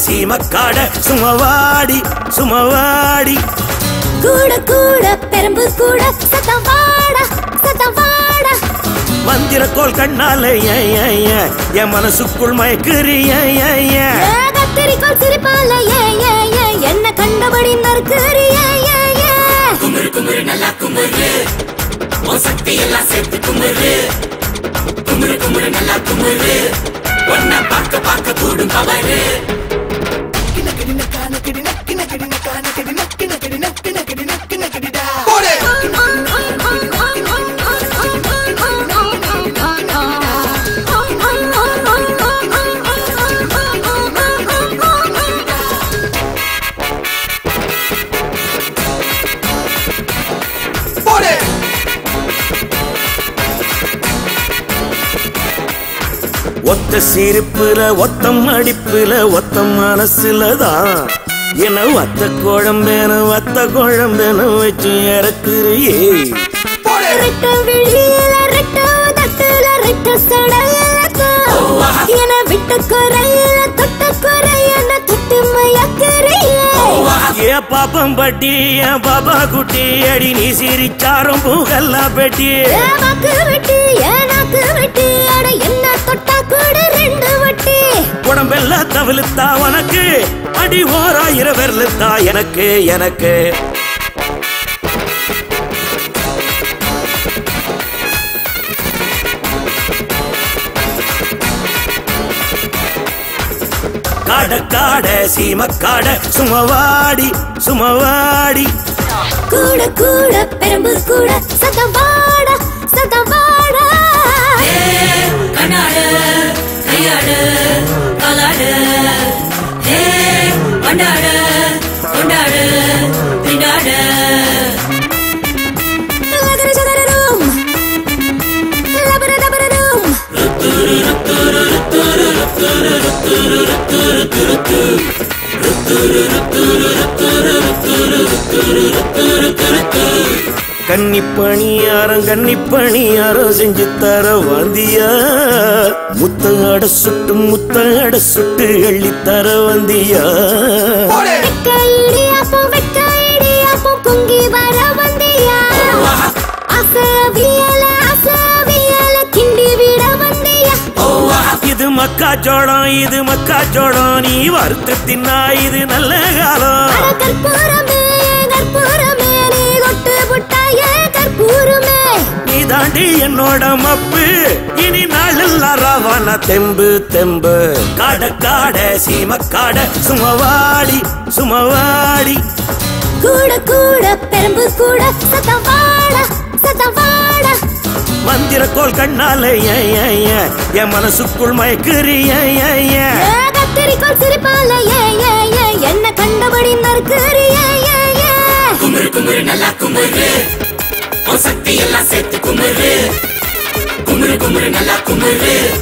சீமக்காட சுமவாடி சுமவாடி கூட கூட பெரும்பு கூட சத்தம் வாடா மந்திரக்கோள் கண்ணாலே என் மனசுக்குள் மயக்குறிய கத்திரிக்கோள் சிரிப்பால என்ன கண்டபடி நறுக்குறிய குமுறு குமுறு நல்லா குமுறு உன் சக்தி எல்லாம் சேர்த்து குமுறு குமுறு குமுறு நல்லா குமுறு ஒன்ன பார்க்க பார்க்க கூடும் பவரு ஒத்த சிரிப்புல ஒத்தம் அடிப்புல ஒத்தம் மனசுலதான் என்ன வத்த குழம்பேன வச்சு இறக்குறியே ஏ பாப்பம் பட்டி என் பாப்பா குட்டி அடி நீ சிரிச்சாரும் பூகல்லா பெட்டி உடம்பெல்லாம் தவிழுத்தா உனக்கு அடி ஓராயிரம் வெறுத்தா எனக்கு எனக்கு காட காட சீமக்காட சுமவாடி சுமவாடி கூட கூட பெரும்பு கூட சத்தம் வாடா கண்ணாடு கையாடு காலாடு கொண்டாடு கொண்டாடு திண்டாடு கன்னிப்பணியாரம் செஞ்சு தர வந்தியா முத்தங்கட சுட்டு அள்ளி தர வந்தியா பொங்கி வர வந்தியா கிண்டி விட வந்தியா இது மக்காச்சோளம் நீ வறுத்து தின்னா இது நல்ல காலம் நீ தாண்டி என்னோட மப்பு இனி நாளெல்லாம் ராவான தெம்பு காட காட சீமக்காட சுமவாடி கூட கூட பெரும்பு கூட சத்தம் வாடா மந்திரக்கோள் கண்ணாலே என் மனசுக்குள் மயக்குறிய கத்திரிக்கோள் சிரிப்பால என்ன கண்டபடி நறுக்குறிய குமுறு குமுறு நல்லா குமுறு உன் சக்தி எல்லாம் சேர்த்து குமுறு குமுறு குமுறு நல்லா குமுறு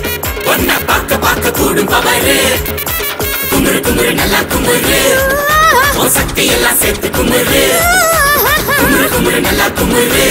ஒன்ன பார்க்க பார்க்க கூடும் பவரு குமுறு குமுறு நல்லா குமுறு உன் சக்தி எல்லாம் சேர்த்து குமுறு குமுறு குமுறு நல்லா குமுறு